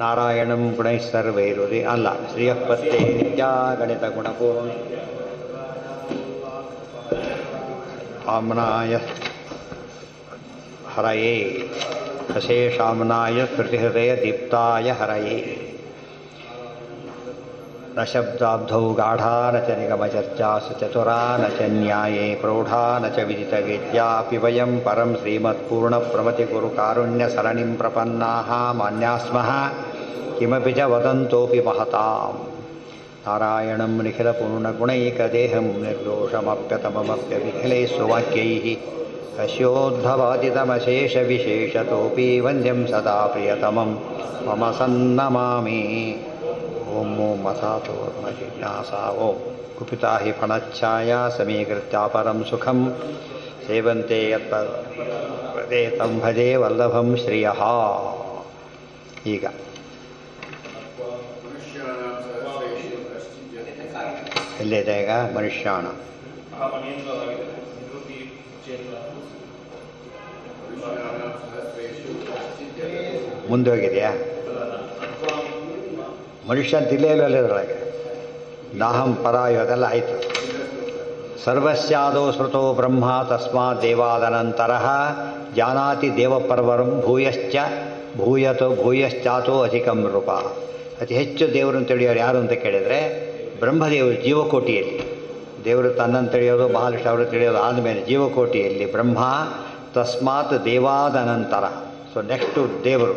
ನಾರಾಯಣಂ ಗುಣೈಃ ಸರ್ವೈರುದಿ ಅಲ್ಲ ಶ್ರೀಯಃಪತ್ತೇ ನಿತ್ಯಾಗಣಿತ ಗುಣಪೂರ್ಣ ಆಮ್ನಾಯ ಹರಯೇ ಅಶೇಷಾಮ್ನಾಯ ಕೃತಿಹೃದಯ ದೀಪ್ತಾಯ ಹರಯೇ ನ ಶಬ್ದಾಬ್ಧೌ ಗಾಢಾ ನ ಚ ನಿಗಮಚರ್ಚಾಸು ಚತುರಾ ನ ಚ ನ್ಯಾಯೇ ಪ್ರೌಢಾ ನ ಚ ವಿದಿತವೇದ್ಯಾಪಿ ವಯಂ ಪರಂ ಶ್ರೀಮತ್ಪೂರ್ಣಪ್ರಮತಿಗುರುಕಾರುಣ್ಯಸರಣಿಂ ಪ್ರಪನ್ನಾಃ ಮಾನ್ಯಾಃ ಸ್ಮಃ ಕಿಮಪಿ ಚ ವದಂತೋಪಿ ಮಹತಾಂ ನಾರಾಯಣಂ ನಿಖಿಲಪೂರ್ಣಗುಣೈಕದೇಹಂ ನಿರ್ದೋಷಮಪ್ಯತಮಮಪ್ಯವಿಖಿಲೈಃ ಸುವಾಕ್ಯೈಃ ಅಸ್ಯೋದ್ಭವಾದಿತಮಶೇಷವಿಶೇಷತೋಪಿ ವಂದ್ಯಂ ಸದಾ ಪ್ರಿಯತಮಂ ಮಮ ಸನ್ನಮಾಮಿ ಓಂ ಓಂ ಅಸಾತೋರ್ಮ ಜಿಜ್ಞಾಸಾ ಓಂ ಕುಪಿತಾ ಹಿ ಫಣಚ್ಛಾಯಾ ಸಮೀಕೃತ್ಯಾಪರಂ ಸುಖಂ ಸೇವಂತೆ ಯತ್ಪದೇ ತಂ ಭಜೆ ವಲ್ಲಭಂ ಶ್ರಿಯಃ. ಈಗ ಎಲ್ಲಿದೆ ಈಗ ಮನುಷ್ಯಾಣ ಮುಂದೆ ಹೋಗಿದೆಯಾ? ಮನುಷ್ಯ ತಿಲೇಲಲ್ಲಿದ್ರೊಳಗೆ ನಾಹಂ ಪರಾಯೋ ಅದೆಲ್ಲ ಆಯಿತು. ಸರ್ವಸ್ಯಾದೋ ಸ್ಮೃತೋ ಬ್ರಹ್ಮ ತಸ್ಮಾತ್ ದೇವಾದನಂತರ ಜಾನಾತಿ ದೇವಪರ್ವರಂ ಭೂಯಶ್ಚಾತೋ ಅಧಿಕಂ ರೂಪ. ಅತಿ ಹೆಚ್ಚು ದೇವರನ್ನು ತಿಳಿಯೋರು ಯಾರು ಅಂತ ಕೇಳಿದರೆ ಬ್ರಹ್ಮದೇವರು ಜೀವಕೋಟಿಯಲ್ಲಿ. ದೇವರು ತನ್ನನ್ನು ತಿಳಿಯೋದು ಮಹಾಲಕ್ಷ್ಮಿ ಅವರು ತಿಳಿಯೋದು ಆದಮೇಲೆ ಜೀವಕೋಟಿಯಲ್ಲಿ ಬ್ರಹ್ಮ ತಸ್ಮಾತ್ ದೇವಾದನಂತರ. ಸೊ ನೆಕ್ಸ್ಟು ದೇವರು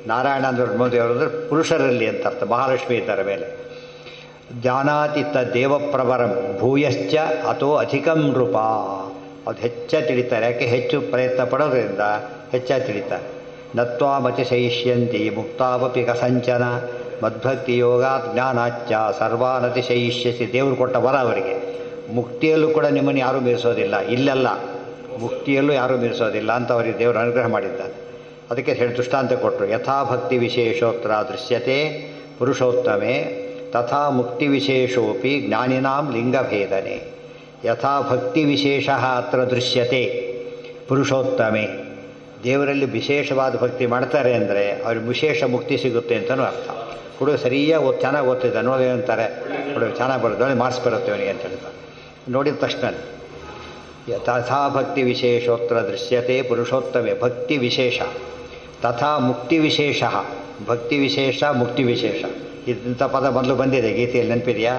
ನಾರಾಯಣ ಅಂದ್ರೆ ಬ್ರಹ್ಮದೇವರು ಅಂದರೆ ಪುರುಷರಲ್ಲಿ ಅಂತ ಅರ್ಥ. ಮಹಾಲಕ್ಷ್ಮಿ ಇದ್ದಾರೆ ಮೇಲೆ. ಜಾನಾತಿ ದೇವಪ್ರವರಂ ಭೂಯಶ್ಚ ಅಥೋ ಅಧಿಕಂ ರೂಪ. ಅದು ಹೆಚ್ಚಾಗಿ ತಿಳಿತಾರೆ. ಯಾಕೆ? ಹೆಚ್ಚು ಪ್ರಯತ್ನ ಪಡೋದ್ರಿಂದ ಹೆಚ್ಚಾಗಿ ತಿಳಿತಾರೆ. ನತ್ವಾಮತಿಶಯಿಷ್ಯಂತಿ ಮುಕ್ತಾವಪಿ ಕಸಂಚನ ಮದ್ಭಕ್ತಿ ಯೋಗಾತ್ ಜ್ಞಾನಾಚ್ಚ ಸರ್ವಾನತಿಶಯಿಷ್ಯಸಿ. ದೇವರು ಕೊಟ್ಟ ವರ ಅವರಿಗೆ. ಮುಕ್ತಿಯಲ್ಲೂ ಕೂಡ ನಿಮ್ಮನ್ನು ಯಾರೂ ಮೀರಿಸೋದಿಲ್ಲ. ಇಲ್ಲೆಲ್ಲ ಮುಕ್ತಿಯಲ್ಲೂ ಯಾರೂ ಮೀರಿಸೋದಿಲ್ಲ ಅಂತ ಅವರಿಗೆ ದೇವರು ಅನುಗ್ರಹ ಮಾಡಿದ್ದಾನೆ. ಅದಕ್ಕೆ ಹೇಳಿ ದೃಷ್ಟಾಂತ ಕೊಟ್ಟರು. ಯಥಾ ಭಕ್ತಿ ವಿಶೇಷೋತ್ರ ದೃಶ್ಯತೆ ಪುರುಷೋತ್ತಮೆ ತಥಾ ಮುಕ್ತಿ ವಿಶೇಷೋಪಿ ಜ್ಞಾನಿನಾಂ ಲಿಂಗಭೇದನೆ. ಯಥಾ ಭಕ್ತಿ ವಿಶೇಷ ಅತ್ರ ದೃಶ್ಯತೆ ಪುರುಷೋತ್ತಮೆ. ದೇವರಲ್ಲಿ ವಿಶೇಷವಾದ ಭಕ್ತಿ ಮಾಡ್ತಾರೆ ಅಂದರೆ ಅವ್ರಿಗೆ ವಿಶೇಷ ಮುಕ್ತಿ ಸಿಗುತ್ತೆ ಅಂತಲೂ ಅರ್ಥ. ಹುಡುಗ ಸರಿಯಾಗಿ ಚೆನ್ನಾಗಿ ಓದ್ತಿದ್ದ ನೋಡಿ ಅಂತಾರೆ, ಹುಡುಗ ಚೆನ್ನಾಗಿ ಬರುತ್ತೆ, ಒಳ್ಳೆ ಮಾರ್ಕ್ಸ್ ಬರುತ್ತೆ ಅವನಿಗೆ ಅಂತ ಹೇಳ್ತಾರೆ. ನೋಡಿದ ತಕ್ಷಣ ತಥಾ ಭಕ್ತಿ ವಿಶೇಷೋತ್ರ ದೃಶ್ಯತೆ ಪುರುಷೋತ್ತಮೆ ಭಕ್ತಿ ವಿಶೇಷ ತಥಾ ಮುಕ್ತಿ ವಿಶೇಷ. ಭಕ್ತಿ ವಿಶೇಷ ಮುಕ್ತಿ ವಿಶೇಷ ಇಂಥ ಪದ ಮೊದಲು ಬಂದಿದೆ ಗೀತೆಯಲ್ಲಿ, ನೆನಪಿದೆಯಾ?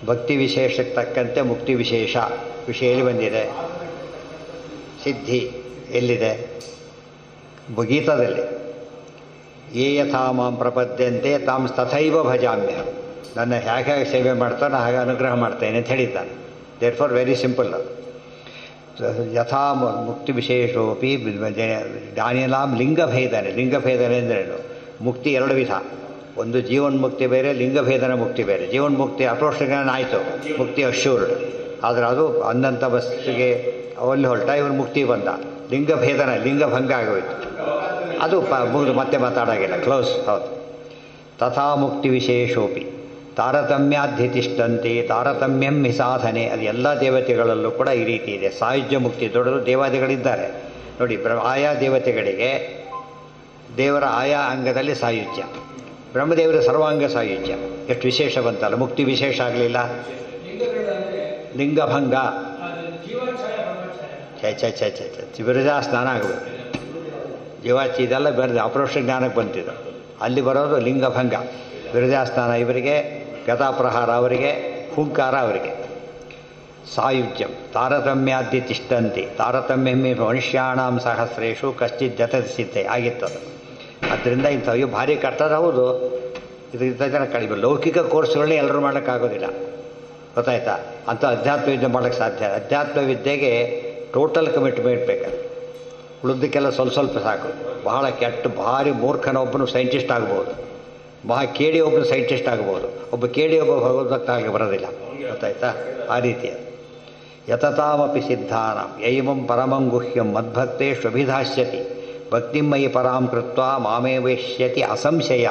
ಭಕ್ತಿ ವಿಶೇಷಕ್ಕೆ ತಕ್ಕಂತೆ ಮುಕ್ತಿ ವಿಶೇಷ ವಿಷಯ ಎಲ್ಲಿ ಬಂದಿದೆ? ಸಿದ್ಧಿ ಎಲ್ಲಿದೆ? ಗೀತಾದಲ್ಲಿ ಯೇ ಯಥಾ ಮಾಂ ಪ್ರಪದ್ಯಂತೆ ತಾಂ ತಥೈವ ಭಜಾಮ್ಯ. ನನ್ನ ಹೇಗೆ ಸೇವೆ ಮಾಡ್ತಾನೋ ಹಾಗೆ ಅನುಗ್ರಹ ಮಾಡ್ತೇನೆ ಅಂತ ಹೇಳಿದ್ದಾನೆ. Therefore very simple. ಯಥಾ ಮುಕ್ತಿ ವಿಶೇಷೋಪಿ ಜ್ಞಾನಿನಾಂ ಲಿಂಗಭೇದನೆ. ಲಿಂಗಭೇದನೆ ಅಂದ್ರೇನು? ಮುಕ್ತಿ ಎರಡು ವಿಧ. ಒಂದು ಜೀವನ್ಮುಕ್ತಿ ಬೇರೆ, ಲಿಂಗಭೇದನ ಮುಕ್ತಿ ಬೇರೆ. ಜೀವನ್ಮುಕ್ತಿ ಅಪ್ರೋಕ್ಷ ಜ್ಞಾನ ಆಯಿತು, ಮುಕ್ತಿ ಅಶ್ಯೂರ್ಡ್. ಆದರೆ ಅದು ಅಂದಂಥ ಬಸ್ಸಿಗೆ ಅಲ್ಲಿ ಹೊರಟ ಇವನು ಮುಕ್ತಿ ಬಂದ. ಲಿಂಗಭೇದನ ಲಿಂಗಭಂಗ ಆಗೋಯಿತು, ಅದು ಮುಗಿದು ಮತ್ತೆ ಮಾತಾಡೋಗಿಲ್ಲ, ಕ್ಲೋಸ್. ಹೌದು. ತಥಾ ಮುಕ್ತಿ ವಿಶೇಷೋಪಿ ತಾರತಮ್ಯಾಧ್ಯತಿಷ್ಠಂತೆ ತಾರತಮ್ಯಂ ಹಿ ಸಾಧನೆ. ಅದು ಎಲ್ಲ ದೇವತೆಗಳಲ್ಲೂ ಕೂಡ ಈ ರೀತಿ ಇದೆ. ಸಾಯುಜ್ಯ ಮುಕ್ತಿ ದೊಡ್ಡದು ದೇವಾದಿಗಳಿದ್ದಾರೆ ನೋಡಿ. ಆಯಾ ದೇವತೆಗಳಿಗೆ ದೇವರ ಆಯಾ ಅಂಗದಲ್ಲಿ ಸಾಯುಜ್ಯ. ಬ್ರಹ್ಮದೇವರ ಸರ್ವಾಂಗ ಸಾಯುಜ್ಯ. ಎಷ್ಟು ವಿಶೇಷ ಬಂತಲ್ಲ. ಮುಕ್ತಿ ವಿಶೇಷ ಆಗಲಿಲ್ಲ, ಲಿಂಗಭಂಗ. ವಿರಜಾ ಸ್ನಾನ ಆಗಬೇಕು, ಜೀವಾಚಿ ಇದೆಲ್ಲ ಬರೆದು ಅಪರೋಕ್ಷ ಜ್ಞಾನಕ್ಕೆ ಬಂತಿದ್ದು. ಅಲ್ಲಿ ಬರೋದು ಲಿಂಗಭಂಗ, ವಿರಜಾ ಸ್ನಾನ ಇವರಿಗೆ, ಗದಾಪ್ರಹಾರ ಅವರಿಗೆ, ಹುಂಕಾರ ಅವರಿಗೆ. ಸಾಯುಜ್ಯಂ ತಾರತಮ್ಯಾದ್ಯ ತಿಷ್ಠಂತಿ ತಾರತಮ್ಯಮ್ಮಿ ಮನುಷ್ಯಾಣಾಂ ಸಹಸ್ರೇಶು ಕಶ್ಚಿತ್ ಜತಸಿದ್ಧೆ ಆಗಿತ್ತದು. ಅದರಿಂದ ಇಂಥವು ಭಾರಿ ಕಟ್ಟದ. ಹೌದು, ಇದು ಇಂಥ ಜನ ಕಡಿಮೆ. ಲೌಕಿಕ ಕೋರ್ಸ್ಗಳನ್ನೇ ಎಲ್ಲರೂ ಮಾಡೋಕ್ಕಾಗೋದಿಲ್ಲ, ಗೊತ್ತಾಯ್ತಾ? ಅಂಥ ಅಧ್ಯಾತ್ಮ ವಿದ್ಯೆ ಮಾಡೋಕ್ಕೆ ಸಾಧ್ಯ. ಅಧ್ಯಾತ್ಮ ವಿದ್ಯೆಗೆ ಟೋಟಲ್ ಕಮಿಟ್ಮೆಂಟ್ ಬೇಕಾದ್ರೆ. ಉಳಿದಕ್ಕೆಲ್ಲ ಸ್ವಲ್ಪ ಸ್ವಲ್ಪ ಸಾಕು. ಬಹಳ ಕೆಟ್ಟ ಭಾರಿ ಮೂರ್ಖನ ಒಬ್ಬನು ಸೈಂಟಿಸ್ಟ್ ಆಗ್ಬೋದು, ಬಹಳ ಕೇಳಿ ಒಬ್ಬನು ಸೈಂಟಿಸ್ಟ್ ಆಗ್ಬೋದು, ಒಬ್ಬ ಕೇಳಿ ಒಬ್ಬ ಭಗವದ್ಭಕ್ತಾಗಿ ಬರೋದಿಲ್ಲ, ಗೊತ್ತಾಯ್ತಾ? ಆ ರೀತಿಯ ಯತತಾಮಪಿ ಸಿದ್ಧಾನಾಂ ಯೈಮಂ ಪರಮಂ ಗುಹ್ಯಂ ಮದ್ಭಕ್ತೇ ಶ್ವಭಿಧಾಸ್ಯತಿ ಭಕ್ತಿಮಯಿ ಪರಾಂ ಕೃತ್ವ ಮಾಮೇ ವೇಶ್ಯತಿ ಅಸಂಶಯ.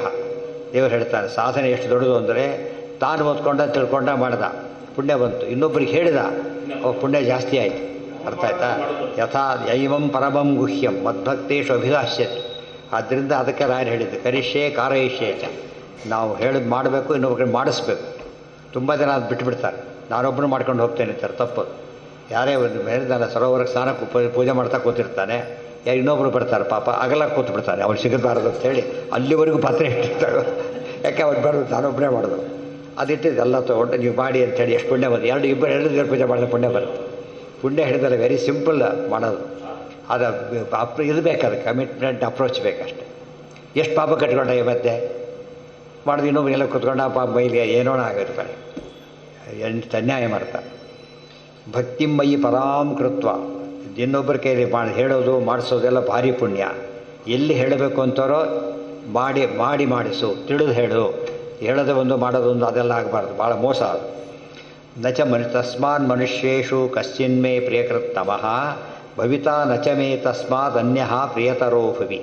ದೇವರು ಹೇಳ್ತಾನೆ, ಸಾಧನೆ ಎಷ್ಟು ದೊಡ್ಡದು ಅಂದರೆ ತಾನು ಓದ್ಕೊಂಡ ತಿಳ್ಕೊಂಡ ಮಾಡ್ದ, ಪುಣ್ಯ ಬಂತು. ಇನ್ನೊಬ್ಬರಿಗೆ ಹೇಳಿದ, ಪುಣ್ಯ ಜಾಸ್ತಿ ಆಯಿತು. ಅರ್ಥ ಆಯ್ತಾ? ಯಥಾ ಯೈವಂ ಪರಮಂ ಗುಹ್ಯಂ ಮದ್ಭಕ್ತೇಶು ಅಭಿಲಾಷ್ಯತಿ. ಆದ್ದರಿಂದ ಅದಕ್ಕೆ ರಾಯರು ಹೇಳಿದ್ದು ಕರಿಷ್ಯೆ ಕಾರಯಿಷ್ಯೆ ಚ. ನಾವು ಹೇಳಿದ್ ಮಾಡಬೇಕು, ಇನ್ನೊಬ್ಬರಿಗೆ ಮಾಡಿಸ್ಬೇಕು. ತುಂಬ ಜನ ಅದು ಬಿಟ್ಟುಬಿಡ್ತಾರೆ. ನಾನೊಬ್ಬನು ಮಾಡ್ಕೊಂಡು ಹೋಗ್ತೇನೆ ಅಂತಾರೆ, ತಪ್ಪು. ಯಾರೇ ಒಂದು ಹೇಳಿದಾನೆ ಸರೋವರಕ್ಕೆ ಸ್ನಾನಕ್ಕೆ ಪೂಜೆ ಮಾಡ್ತಾ ಕೂತಿರ್ತಾನೆ, ಯಾರು ಇನ್ನೊಬ್ರು ಬರ್ತಾರೆ ಪಾಪ ಅಗಲ ಕೂತು ಬಿಡ್ತಾನೆ, ಅವ್ರು ಸಿಗಬಾರದು ಅಂತೇಳಿ ಅಲ್ಲಿವರೆಗೂ ಪಾತ್ರೆ ಇಟ್ಟಿರ್ತಾರೆ. ಯಾಕೆ ಅವ್ರು ಬರೋದು, ನಾನೊಬ್ಬನೇ ಮಾಡೋದು. ಅದಿಟ್ಟಿದ್ದು ಎಲ್ಲ ತೊಗೊಂಡು ನೀವು ಮಾಡಿ ಅಂತೇಳಿ ಎಷ್ಟು ಪುಣ್ಯ ಬಂದು ಎರಡು ದೇವ್ರ ಪೂಜೆ ಮಾಡಿದ್ರೆ ಪುಣ್ಯ ಬರುತ್ತೆ. ಪುಣ್ಯ ಹಿಡಿದಲ್ಲ, ವೆರಿ ಸಿಂಪಲ್ ಮಾಡೋದು. ಅದು ಇದು ಬೇಕಾದ್ರೆ ಕಮಿಟ್ಮೆಂಟ್ ಅಪ್ರೋಚ್ ಬೇಕಷ್ಟೆ. ಎಷ್ಟು ಪಾಪ ಕಟ್ಕೊಂಡ ಮತ್ತೆ ಮಾಡೋದು, ಇನ್ನೊಬ್ಬರೆಲ್ಲ ಕೂತ್ಕೊಂಡ ಪಾಪ ಮೈಲಿಗೆ ಏನೋಣ ಆಗಿರ್ತಾರೆ, ಎಂಟು ಅನ್ಯಾಯ ಮಾಡ್ತಾರೆ. ಭಕ್ತಿಮಯಿ ಪರಾಂ ಕೃತ್ವ, ಇನ್ನೊಬ್ಬರ ಕೈಲಿ ಹೇಳೋದು ಮಾಡಿಸೋದೆಲ್ಲ ಭಾರಿ ಪುಣ್ಯ. ಎಲ್ಲಿ ಹೇಳಬೇಕು ಅಂತಾರೋ ಮಾಡಿ ಮಾಡಿ ಮಾಡಿಸು, ತಿಳಿದು ಹೇಳೋದೇ ಒಂದು ಮಾಡೋದೊಂದು, ಅದೆಲ್ಲ ಆಗಬಾರ್ದು, ಭಾಳ ಮೋಸ ಅದು. ನಚ ತಸ್ಮಾನ್ ಮನುಷ್ಯೇಷು ಕಶ್ಚಿನ್ಮೇ ಪ್ರಿಯಕೃತ್ತಮಃ ಭವಿತಾ ನಚ ಮೇ ತಸ್ಮಾದ್ ಅನ್ಯಃ ಪ್ರಿಯತರೋ ಭವಿ.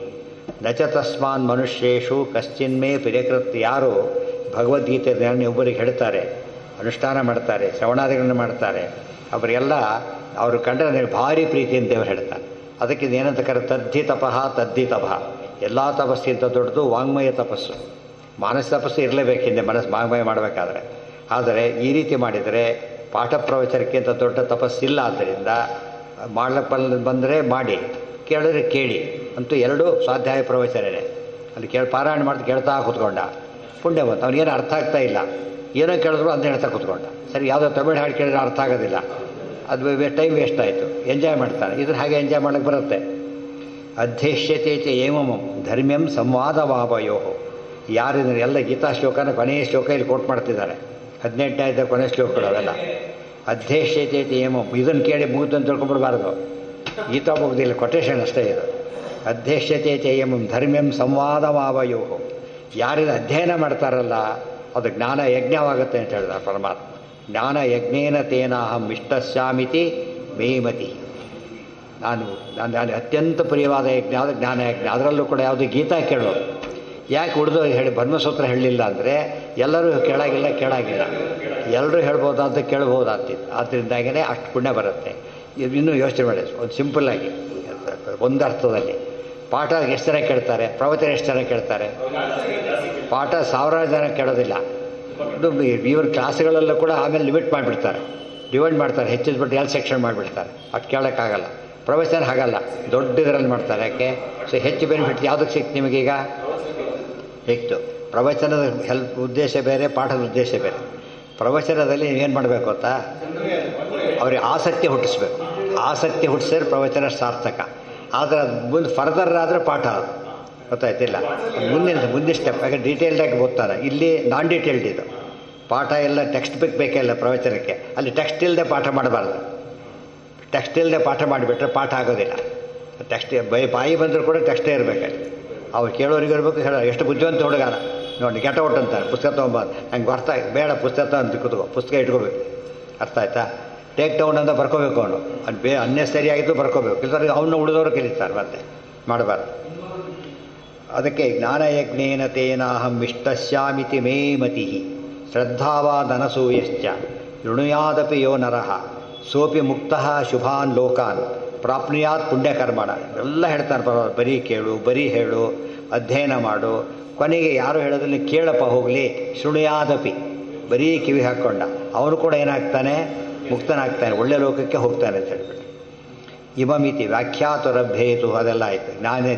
ನಚ ತಸ್ಮಾನ್ ಮನುಷ್ಯೇಷು ಕಶ್ಚಿನ್ಮೇ ಪ್ರಿಯಕೃತ್, ಯಾರು ಭಗವದ್ಗೀತೆಯನ್ನು ಒಬ್ಬರಿಗೆ ಹೇಳ್ತಾರೆ, ಅನುಷ್ಠಾನ ಮಾಡ್ತಾರೆ, ಶ್ರವಣಾದಿಗಳನ್ನು ಮಾಡ್ತಾರೆ, ಅವರಿಗೆಲ್ಲ ಅವರು ಕಂಡ್ರೆ ಭಾರಿ ಪ್ರೀತಿಯಿಂದ ದೇವರು ಹೇಳ್ತಾರೆ. ಅದಕ್ಕೆ ಏನಂತ ಕರೆ ತದ್ಧಿ ತಪಃ ತದ್ಧಿ ತಪಃ. ಎಲ್ಲ ತಪಸ್ಸಿಂತ ದೊಡ್ಡದು ವಾಂಗ್ಮಯ ತಪಸ್ಸು. ಮಾನಸ ತಪಸ್ಸು ಇರಲೇಬೇಕು ಹಿಂದೆ, ಮನಸ್ಸು ವಾಂಗ್ಮಯ ಮಾಡಬೇಕಾದ್ರೆ. ಆದರೆ ಈ ರೀತಿ ಮಾಡಿದರೆ ಪಾಠ ಪ್ರವಚನಕ್ಕಿಂತ ದೊಡ್ಡ ತಪಸ್ಸಿಲ್ಲ. ಆದ್ದರಿಂದ ಮಾಡಕ್ಕೆ ಬಂದರೆ ಮಾಡಿ, ಕೇಳಿದ್ರೆ ಕೇಳಿ, ಅಂತೂ ಎರಡೂ ಸ್ವಾಧ್ಯಾಯ ಪ್ರವಚನನೇ. ಅಲ್ಲಿ ಪಾರಾಯಣ ಮಾಡ್ತಾ ಕೇಳ್ತಾ ಕೂತ್ಕೊಂಡ, ಪುಣ್ಯ ಬಂತು. ಅವನಿಗೇನು ಅರ್ಥ ಆಗ್ತಾ ಇಲ್ಲ, ಏನೋ ಕೇಳಿದ್ರು ಅದನ್ನ ಹೇಳ್ತಾ ಕೂತ್ಕೊಂಡ. ಸರಿ, ಯಾವುದೋ ತಮಿಳು ಹಾಡು ಕೇಳಿದ್ರೆ ಅರ್ಥ ಆಗೋದಿಲ್ಲ, ಅದು ಟೈಮ್ ವೇಸ್ಟ್ ಆಯಿತು. ಎಂಜಾಯ್ ಮಾಡ್ತಾನೆ, ಇದ್ರ ಹಾಗೆ ಎಂಜಾಯ್ ಮಾಡೋಕ್ಕೆ ಬರುತ್ತೆ. ಅಧ್ಯಕ್ಷತೆ ಚ ಏಮಮಂ ಧರ್ಮ್ಯಂ ಸಂವಾದವಾವಯೋ. ಯಾರಿದ್ರೆ ಎಲ್ಲ ಗೀತಾ ಶ್ಲೋಕನ ಕೊನೆಯ ಶ್ಲೋಕ ಇಲ್ಲಿ ಕೋಟ್ ಮಾಡ್ತಿದ್ದಾರೆ, 18ನೇ ಕೊನೆಯ ಶ್ಲೋಕಗಳು ಅವೆಲ್ಲ. ಅಧ್ಯಕ್ಷತೆ ಚ ಏಮಂ, ಇದನ್ನು ಕೇಳಿ ಮುಗಿದು ಅಂತ ತಿಳ್ಕೊಂಡ್ಬಿಡ್ಬಾರ್ದು. ಗೀತಾ ಮುಗ್ದಿಲ್ಲ, ಕೊಟೇಶನ್ ಅಷ್ಟೇ ಇದು. ಅಧ್ಯಕ್ಷತೆ ಚ ಏಮಂ ಧರ್ಮ್ಯಂ ಸಂವಾದವಾವಯೋ. ಯಾರಿದ ಅಧ್ಯಯನ ಮಾಡ್ತಾರಲ್ಲ ಅದು ಜ್ಞಾನ ಯಜ್ಞವಾಗುತ್ತೆ ಅಂತ ಹೇಳಿದ ಪರಮಾತ್ಮ. ಜ್ಞಾನ ಯಜ್ಞೇನ ತೇನಾಹಂ ಇಷ್ಟಸ್ಯಾಮಿತಿ ಮೇಮತಿ. ನಾನು ಅತ್ಯಂತ ಪ್ರಿಯವಾದ ಯಜ್ಞ ಯಾವುದು? ಜ್ಞಾನ ಯಜ್ಞ. ಅದರಲ್ಲೂ ಕೂಡ ಯಾವುದು? ಗೀತಾ ಕೇಳೋದು. ಯಾಕೆ ಉಳಿದು ಹೇಳಿ ಬ್ರಹ್ಮಸೂತ್ರ ಹೇಳಲಿಲ್ಲ ಅಂದರೆ ಎಲ್ಲರೂ ಕೇಳಾಗಿಲ್ಲ, ಎಲ್ಲರೂ ಹೇಳ್ಬೋದಾದ್ದು ಕೇಳ್ಬೋದಾಗ್ತಿತ್ತು. ಆದ್ದರಿಂದಾಗಿಯೇ ಅಷ್ಟು ಪುಣ್ಯ ಬರುತ್ತೆ. ಇನ್ನೂ ಯೋಚನೆ ಮಾಡಿ, ಒಂದು ಸಿಂಪಲ್ಲಾಗಿ ಒಂದು ಅರ್ಥದಲ್ಲಿ ಪಾಠ ಎಷ್ಟು ಜನ ಕೇಳ್ತಾರೆ, ಪ್ರವಚನ ಎಷ್ಟು ಜನ ಕೇಳ್ತಾರೆ? ಪಾಠ ಸಾವಿರಾರು ಜನ ಕೇಳೋದಿಲ್ಲ. ಇವ್ರ ಕ್ಲಾಸ್ಗಳಲ್ಲೂ ಕೂಡ ಆಮೇಲೆ ಲಿಮಿಟ್ ಮಾಡಿಬಿಡ್ತಾರೆ, ಡಿವೈಡ್ ಮಾಡ್ತಾರೆ, ಹೆಚ್ಚಿಸ್ಬಿಟ್ಟು ಎಲ್ ಸೆಕ್ಷನ್ ಮಾಡಿಬಿಡ್ತಾರೆ. ಅದು ಕೇಳೋಕ್ಕಾಗಲ್ಲ. ಪ್ರವಚನ ಹಾಗಲ್ಲ, ದೊಡ್ಡ ಇದರಲ್ಲಿ ಮಾಡ್ತಾರೆ. ಯಾಕೆ? ಸೊ ಹೆಚ್ಚು ಬೆನಿಫಿಟ್ ಯಾವುದಕ್ಕೆ ಸಿಕ್ತು ನಿಮಗೀಗ? ಸಿಕ್ತು. ಪ್ರವಚನದ ಉದ್ದೇಶ ಬೇರೆ, ಪಾಠದ ಉದ್ದೇಶ ಬೇರೆ. ಪ್ರವಚನದಲ್ಲಿ ನೀವೇನು ಮಾಡಬೇಕು ಗೊತ್ತಾ? ಅವ್ರಿಗೆ ಆಸಕ್ತಿ ಹುಟ್ಟಿಸ್ಬೇಕು. ಆಸಕ್ತಿ ಹುಟ್ಟಿಸಿದ್ರೆ ಪ್ರವಚನ ಸಾರ್ಥಕ. ಆದರೆ ಅದು ಮುಂದೆ ಫರ್ದರ್ ಆದರೆ ಪಾಠ ಅದು ಗೊತ್ತಾಯ್ತಿಲ್ಲ. ಮುಂದಿನ ಸ್ಟೆಪ್. ಯಾಕೆ ಡೀಟೇಲ್ಡಾಗಿ ಓದ್ತಾರೆ. ಇಲ್ಲಿ ನಾನ್ ಡೀಟೇಲ್ಡ್ ಇದು ಪಾಠ. ಎಲ್ಲ ಟೆಕ್ಸ್ಟ್ ಬುಕ್ ಬೇಕಿಲ್ಲ ಪ್ರವಚನಕ್ಕೆ. ಅಲ್ಲಿ ಟೆಕ್ಸ್ಟ್ ಇಲ್ಲದೆ ಪಾಠ ಮಾಡಬಾರ್ದು. ಟೆಕ್ಸ್ಟ್ ಇಲ್ಲದೆ ಪಾಠ ಮಾಡಿಬಿಟ್ರೆ ಪಾಠ ಆಗೋದಿಲ್ಲ. ಟೆಕ್ಸ್ಟ್ ಬಾಯಿ ಬಂದರೂ ಕೂಡ ಟೆಕ್ಸ್ಟೇ ಇರಬೇಕಲ್ಲಿ. ಅವ್ರು ಕೇಳೋರಿಗೆ ಇರಬೇಕು. ಹೇಳೋ ಎಷ್ಟು ಬುದ್ಧಿವಂತ ಹುಡುಗಾರ ನೋಡಿ, ಗೆಟ ಔಟ್ ಅಂತಾರೆ, ಪುಸ್ತಕ ತೊಗೊಂಬಾರ್ದು. ನಂಗೆ ಅರ್ಥ ಬೇಡ, ಪುಸ್ತಕ ಅಂತ ಕೂತ್ಕೋ, ಪುಸ್ತಕ ಇಟ್ಕೋಬೇಕು. ಅರ್ಥ ಆಯ್ತಾ? ಟೇಕ್ ಡೌನ್ ಅಂತ ಬರ್ಕೋಬೇಕು. ಅವನು ಅದು ಅನ್ನೆಸರಿ ಆಗಿದ್ದು ಬರ್ಕೋಬೇಕು. ಇಲ್ಲದ್ರೆ ಅವನ್ನ ಉಳಿದವರು ಕಲಿತಾರೆ, ಮತ್ತೆ ಮಾಡಬಾರ್ದು. ಅದಕ್ಕೆ ಜ್ಞಾನಯಜ್ಞೇನ ತೇನಾಹಂ ಇಷ್ಟಸ್ಯಾಮಿತಿ ಮೇ ಮತಿ ಶ್ರದ್ಧಾವಾದನಸೂಯಶ್ಚ ಋಣುಯಾದಪಿ ಯೋ ನರಃ ಸೋಪಿ ಮುಕ್ತಃ ಶುಭಾನ್ ಲೋಕಾನ್ ಪ್ರಾಪ್ನುಯಾತ್ ಪುಣ್ಯಕರ್ಮಣ. ಎಲ್ಲ ಹೇಳ್ತಾರೆ ಪರವಾಗಿ. ಬರೀ ಕೇಳು, ಬರೀ ಹೇಳು, ಅಧ್ಯಯನ ಮಾಡು. ಕೊನೆಗೆ ಯಾರು ಹೇಳೋದನ್ನ ಕೇಳಪ್ಪ ಹೋಗಲಿ. ಶೃಣುಯಾದಪಿ, ಬರೀ ಕಿವಿ ಹಾಕ್ಕೊಂಡ ಅವನು ಕೂಡ ಏನಾಗ್ತಾನೆ? ಮುಕ್ತನಾಗ್ತಾನೆ, ಒಳ್ಳೆ ಲೋಕಕ್ಕೆ ಹೋಗ್ತಾನೆ ಅಂತ ಹೇಳ್ಬಿಟ್ಟು. ಇಮಮಿತಿ ವ್ಯಾಖ್ಯಾತುರಭ್ಯೇತು. ಅದೆಲ್ಲ ಆಯಿತು.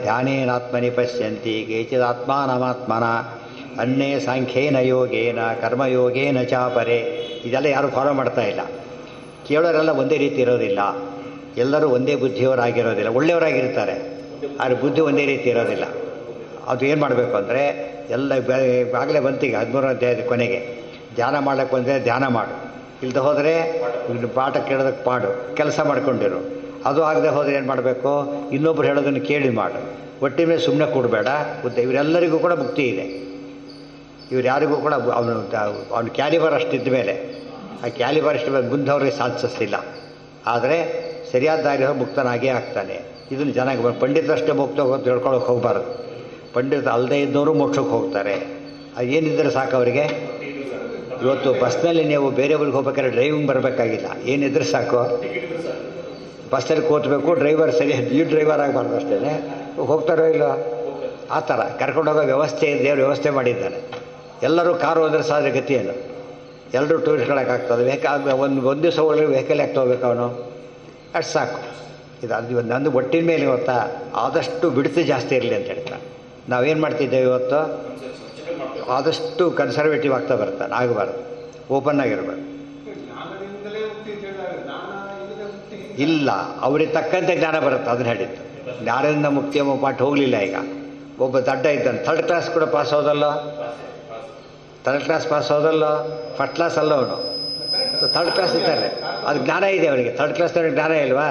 ಧ್ಯಾನೇನಾತ್ಮನಿ ಪಶ್ಯಂತಿ ಕೇಚಿದಾತ್ಮಾನಮಾತ್ಮನ ಅನ್ನೇ ಸಾಂಖ್ಯೇನ ಯೋಗೇನ ಕರ್ಮಯೋಗೇನ ಚಾಪರೆ. ಇದೆಲ್ಲ ಯಾರು ಫಾಲೋ ಮಾಡ್ತಾ ಇಲ್ಲ. ಕೇಳೋರೆಲ್ಲ ಒಂದೇ ರೀತಿ ಇರೋದಿಲ್ಲ, ಎಲ್ಲರೂ ಒಂದೇ ಬುದ್ಧಿಯವರಾಗಿರೋದಿಲ್ಲ. ಒಳ್ಳೆಯವರಾಗಿರ್ತಾರೆ, ಆದರೆ ಬುದ್ಧಿ ಒಂದೇ ರೀತಿ ಇರೋದಿಲ್ಲ. ಅದು ಏನು ಮಾಡಬೇಕು ಅಂದರೆ ಎಲ್ಲ ಆಗಲೇ ಬಂತೀಗ 13ನೇ ಅಧ್ಯಾಯದ ಕೊನೆಗೆ ಧ್ಯಾನ ಮಾಡೋಕ್ಕೆ ಬಂದರೆ ಧ್ಯಾನ ಮಾಡು, ಇಲ್ಲದೆ ಹೋದರೆ ಪಾಠ ಕೇಳೋದಕ್ಕೆ ಮಾಡು, ಕೆಲಸ ಮಾಡ್ಕೊಂಡಿರು. ಅದು ಆಗದೆ ಹೋದರೆ ಏನು ಮಾಡಬೇಕು? ಇನ್ನೊಬ್ರು ಹೇಳೋದನ್ನು ಕೇಳಿ ಮಾಡು. ಒಟ್ಟಿನ ಮೇಲೆ ಸುಮ್ಮನೆ ಕೊಡಬೇಡ. ಇವರೆಲ್ಲರಿಗೂ ಕೂಡ ಮುಕ್ತಿ ಇದೆ. ಇವ್ರು ಯಾರಿಗೂ ಕೂಡ ಅವನು ಕ್ಯಾಲಿಬರ್ ಅಷ್ಟಿದ್ದ ಮೇಲೆ, ಆ ಕ್ಯಾಲಿಬರ್ ಅಷ್ಟು ಮೇಲೆ ಮುಂದವ್ರಿಗೆ ಸಾಧಿಸಿಲ್ಲ. ಆದರೆ ಸರಿಯಾದ ದಾರಿ ಮುಕ್ತನಾಗೇ ಆಗ್ತಾನೆ. ಇದನ್ನು ಚೆನ್ನಾಗಿ ಪಂಡಿತರಷ್ಟೇ ಮುಕ್ತ ಹೋಗೋದು ತಿಳ್ಕೊಳ್ಳೋಕೆ ಹೋಗಬಾರ್ದು. ಪಂಡಿತ ಅಲ್ಲದೆ ಇದ್ದವರು ಮೋಕ್ಷಕ್ಕೆ ಹೋಗ್ತಾರೆ. ಏನಿದ್ದರೆ ಸಾಕು ಅವರಿಗೆ. ಇವತ್ತು ಬಸ್ನಲ್ಲಿ ನೀವು ಬೇರೆ ಊರಿಗೆ ಹೋಗ್ಬೇಕಾದ್ರೆ ಡ್ರೈವಿಂಗ್ ಬರಬೇಕಾಗಿಲ್ಲ, ಏನಿದ್ರೆ ಸಾಕು. ಬಸ್ಸಲ್ಲಿ ಕೂತ್ಬೇಕು, ಡ್ರೈವರ್ ಸರಿ, ಈ ಡ್ರೈವರ್ ಆಗಬಾರ್ದು ಅಷ್ಟೇ. ಹೋಗ್ತಾರೋ ಇಲ್ಲ, ಆ ಥರ ಕರ್ಕೊಂಡೋಗೋ ವ್ಯವಸ್ಥೆ ದೇವರು ವ್ಯವಸ್ಥೆ ಮಾಡಿದ್ದಾನೆ. ಎಲ್ಲರೂ ಕಾರು ಹೋದ್ರೆ ಸಾಧ್ಯ ಗತಿಯೇನು? ಎಲ್ಲರೂ ಟೂರಿಸ್ಟ್ಗಳಾಗ್ತದೆ. ಒಂದು ದಿವಸ ಹೋಗಿ ವೆಹಿಕಲ್ ಯಾಕೆ ತೊಗೋಬೇಕು ಅವನು? ಅಷ್ಟು ಸಾಕು. ಇದು ನಂದು ಒಟ್ಟಿನ ಮೇಲೆ ಗೊತ್ತಾ, ಆದಷ್ಟು ಬಿಡುತ್ತೆ ಜಾಸ್ತಿ ಇರಲಿ ಅಂತ ಹೇಳ್ತಾರೆ. ನಾವೇನು ಮಾಡ್ತಿದ್ದೇವೆ ಇವತ್ತು? ಆದಷ್ಟು ಕನ್ಸರ್ವೇಟಿವ್ ಆಗ್ತಾ ಬರ್ತಾನೆ, ಆಗಬಾರ್ದು, ಓಪನ್ ಆಗಿರ್ಬೇಕು. ಇಲ್ಲ, ಅವ್ರಿಗೆ ತಕ್ಕಂತೆ ಜ್ಞಾನ ಬರುತ್ತೆ, ಅದನ್ನ ಹೇಳಿದ್ದು. ಜ್ಞಾನದಿಂದ ಮುಕ್ತಿ ಎಂಬ ಪಾಠ ಹೋಗಲಿಲ್ಲ. ಈಗ ಒಬ್ಬ ದಡ್ಡ ಇದ್ದಾನೆ, ಥರ್ಡ್ ಕ್ಲಾಸ್ ಕೂಡ ಪಾಸ್ ಹೋದಲ್ಲ, ಥರ್ಡ್ ಕ್ಲಾಸ್ ಪಾಸ್ ಹೋದಲ್ಲ, ಫಸ್ಟ್ ಕ್ಲಾಸ್ ಅಲ್ಲ ಅವನು, ಥರ್ಡ್ ಕ್ಲಾಸ್ ಇದ್ದಾರೆ. ಅದು ಜ್ಞಾನ ಇದೆ ಅವನಿಗೆ. ಥರ್ಡ್ ಕ್ಲಾಸ್ನವ್ರಿಗೆ ಜ್ಞಾನ ಇಲ್ವಾ?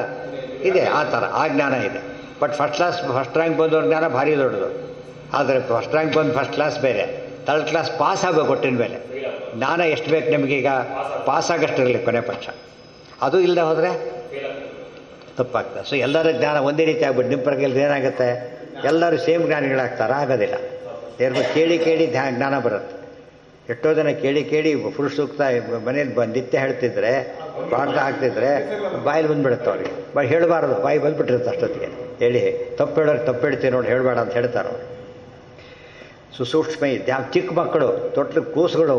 ಇದೆ. ಆ ಥರ ಆ ಜ್ಞಾನ ಇದೆ. ಬಟ್ ಫಸ್ಟ್ ರ್ಯಾಂಕ್ ಬಂದವ್ರ ಜ್ಞಾನ ಭಾರಿ ದೊಡ್ಡದು. ಆದರೆ ಫಸ್ಟ್ ರ್ಯಾಂಕ್ ಬಂದು ಫಸ್ಟ್ ಕ್ಲಾಸ್ ಬೇರೆ, ಥರ್ಡ್ ಕ್ಲಾಸ್ ಪಾಸ್ ಆಗಬೇಕು. ಒಟ್ಟಿನ ಮೇಲೆ ಜ್ಞಾನ ಎಷ್ಟು ಬೇಕು ನಿಮಗೀಗ? ಪಾಸ್ ಆಗಷ್ಟಿರಲಿ ಕೊನೆ ಪಕ್ಷ. ಅದು ಇಲ್ಲದೆ ಹೋದರೆ ತಪ್ಪಾಗ್ತದೆ. ಸೊ ಎಲ್ಲರ ಜ್ಞಾನ ಒಂದೇ ರೀತಿ ಆಗ್ಬಿಟ್ಟು ನಿಮ್ಮ ಪ್ರಕಾರ ಏನಾಗುತ್ತೆ? ಎಲ್ಲರೂ ಸೇಮ್ ಜ್ಞಾನಿಗಳಾಗ್ತಾರ? ಆಗೋದಿಲ್ಲ. ಕೇಳಿ ಕೇಳಿ ಜ್ಞಾನ ಬರುತ್ತೆ. ಎಷ್ಟೋ ಜನ ಕೇಳಿ ಪುರುಷ ಸೂಕ್ತ ಮನೇಲಿ ನಿತ್ಯ ಹೇಳ್ತಿದ್ರೆ, ಪಾಠ ಆಗ್ತಿದ್ರೆ ಬಾಯಲ್ಲಿ ಬಂದುಬಿಡುತ್ತೆ ಅವ್ರಿಗೆ. ಹೇಳಬಾರ್ದು, ಬಾಯಿ ಬಂದುಬಿಟ್ಟಿರುತ್ತೆ ಅಷ್ಟೊತ್ತಿಗೆ. ಹೇಳಿ ತಪ್ಪು ಹೇಳೋರು ತಪ್ಪು ಹೇಳ್ತೀವಿ ನೋಡಿ, ಹೇಳಬೇಡ ಅಂತ ಹೇಳ್ತಾರೆ ಅವರು. ಸುಸೂಕ್ಷ್ಮ ಚಿಕ್ಕ ಮಕ್ಕಳು, ತೊಟ್ಲು ಕೂಸುಗಳು,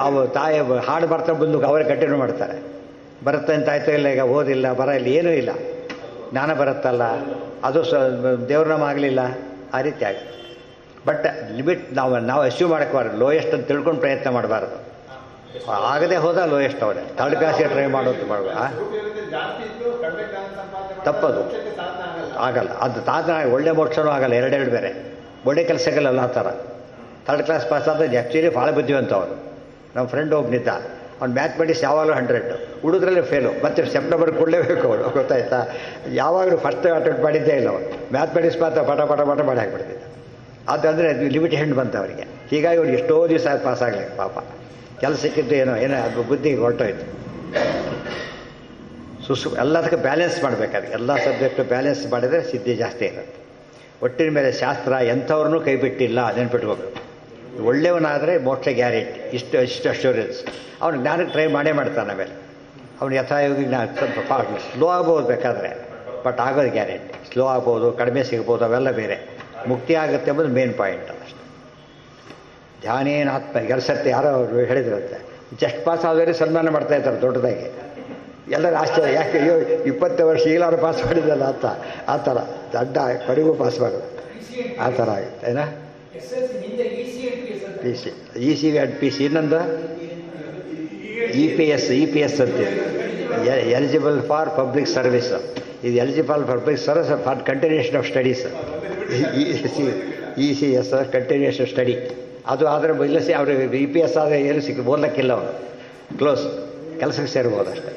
ಅವು ತಾಯಿ ಹಾಡು ಬರ್ತಾರೆ, ಬಂದು ಅವರೇ ಕಂಟಿನ್ಯೂ ಮಾಡ್ತಾರೆ. ಬರುತ್ತೆ ಅಂತ ಆಯ್ತೋ ಇಲ್ಲ, ಈಗ ಓದಿಲ್ಲ, ಬರ ಇಲ್ಲ, ಏನೂ ಇಲ್ಲ, ಜ್ಞಾನ ಬರುತ್ತಲ್ಲ, ಅದು ದೇವ್ರನಾಮ ಆಗಲಿಲ್ಲ, ಆ ರೀತಿ ಆಗುತ್ತೆ. ಬಟ್ ಲಿಮಿಟ್ ನಾವು ಅಶ್ಯೂವ್ ಮಾಡೋಕ್ಬಾರ್ದು. ಲೋಯೆಸ್ಟ್ ಅಂತ ತಿಳ್ಕೊಂಡು ಪ್ರಯತ್ನ ಮಾಡಬಾರ್ದು. ಆಗದೆ ಹೋದ ಲೋಯೆಸ್ಟ್ ಅವರೇ. ಥರ್ಡ್ ಕ್ಲಾಸಿಗೆ ಟ್ರೈ ಮಾಡೋದು ಮಾಡಬೇಡ, ತಪ್ಪದು, ಆಗಲ್ಲ. ಅದು ತಾತ ಒಳ್ಳೆ ಮೋಕ್ಷನೂ ಆಗಲ್ಲ, ಎರಡೆರಡು ಬೇರೆ. ಒಳ್ಳೆ ಕೆಲಸಗಳಲ್ಲ ಆ ಥರ. ಥರ್ಡ್ ಕ್ಲಾಸ್ ಪಾಸ್ ಆದರೆ ಆ್ಯಕ್ಚುಲಿ ಭಾಳ ಬುದ್ಧಿವಂತ ಅವರು. ನಮ್ಮ ಫ್ರೆಂಡ್ ಒಬ್ಬನಿದ್ದ, ಅವ್ನು ಮ್ಯಾಥಮೆಟಿಕ್ಸ್ ಯಾವಾಗಲೂ 100, ಹುಡುಗರಲ್ಲಿ ಫೇಲು. ಮತ್ತು ಸೆಪ್ಟೆಂಬರ್ ಕೊಡಲೇಬೇಕು ಅವನು, ಗೊತ್ತಾಯ್ತಾ? ಯಾವಾಗಲೂ ಫಸ್ಟ್ ಅಟೆಂಪ್ಟ್ ಮಾಡಿದ್ದೇ ಇಲ್ಲ ಅವನು. ಮ್ಯಾಥಮೆಟಿಕ್ಸ್ ಮಾತ್ರ ಪಟ ಮಾಡಿ ಹಾಕ್ಬಿಡ್ತಿದ್ದ. ಅದಂದರೆ ಲಿಮಿಟೇಷನ್ ಬಂತು ಅವರಿಗೆ. ಹೀಗಾಗಿ ಅವ್ರಿಗೆ ಎಷ್ಟೋ ದಿವಸ ಪಾಸ್ ಆಗಲಿಲ್ಲ ಪಾಪ. ಕೆಲಸ ಸಿಕ್ಕಿದ್ದು ಏನೋ ಅದು ಬುದ್ಧಿಗೆ ಹೊರಟೋಯ್ತು. ಎಲ್ಲದಕ್ಕೆ ಬ್ಯಾಲೆನ್ಸ್ ಮಾಡಬೇಕಾದ್ರೆ, ಎಲ್ಲ ಸಬ್ಜೆಕ್ಟು ಬ್ಯಾಲೆನ್ಸ್ ಮಾಡಿದರೆ ಸಿದ್ಧಿ ಜಾಸ್ತಿ ಇರುತ್ತೆ. ಒಟ್ಟಿನ ಮೇಲೆ ಶಾಸ್ತ್ರ ಎಂಥವ್ರನ್ನೂ ಕೈ ಬಿಟ್ಟಿಲ್ಲ, ನೆನ್ಪಿಟ್ಕೋಬೇಕು. ಒಳ್ಳೆಯವನಾದರೆ ಮೋಕ್ಷ ಗ್ಯಾರಂಟಿ. ಇಷ್ಟು ಅಶ್ಯೂರೆನ್ಸ್. ಅವನು ಜ್ಞಾನಕ್ಕೆ ಟ್ರೈ ಮಾಡ್ತಾನೆ. ಆಮೇಲೆ ಅವನು ಯಥಾಯೋಗಿ ಸ್ವಲ್ಪ ಸ್ಲೋ ಆಗ್ಬೋದು ಬೇಕಾದರೆ, ಬಟ್ ಆಗೋದು ಗ್ಯಾರಂಟಿ. ಸ್ಲೋ ಆಗ್ಬೋದು, ಕಡಿಮೆ ಸಿಗ್ಬೋದು, ಅವೆಲ್ಲ ಬೇರೆ. ಮುಕ್ತಿ ಆಗುತ್ತೆ ಎಂಬುದು ಮೇನ್ ಪಾಯಿಂಟ್ ಅದಷ್ಟೇ. ಧ್ಯಾನೇನ ಆತ್ಮ. ಸರ್ತಿ ಯಾರೋ ಅವರು ಹೇಳಿದ್ರಂತೆ, ಜಸ್ಟ್ ಪಾಸ್ ಆದವರೇ ಸನ್ಮಾನ ಮಾಡ್ತಾಯಿರ್ತಾರೆ ದೊಡ್ಡದಾಗಿ. ಎಲ್ಲರೂ ಆಶ್ಚರ್ಯ, ಯಾಕೆ 20 ವರ್ಷ ಈಗಲಾರು ಪಾಸ್ ಮಾಡಿದ್ದಲ್ಲ ಅಂತ. ಆ ಥರ ದಡ್ಡ ಕಡೆಗೂ ಪಾಸ್ ಮಾಡೋದು ಆ ಥರ ಆಗುತ್ತೆ. ಏನಾ EC and PC, ಇನ್ನೊಂದು EPS ಅಂತೀವಿ, ಎಲಿಜಿಬಲ್ ಫಾರ್ ಪಬ್ಲಿಕ್ ಸರ್ವಿಸ್. ಇದು eligible for public service for continuation of studies. ECS continuation study. ಅದು ಆದರೆ ಇಲ್ಲ, ಅವರು EPS ಆದರೆ ಏನು ಓದಲಿಕ್ಕಿಲ್ಲ, ಅವರು ಕ್ಲೋಸ್, ಕೆಲಸಕ್ಕೆ ಸೇರ್ಬೋದು ಅಷ್ಟೇ.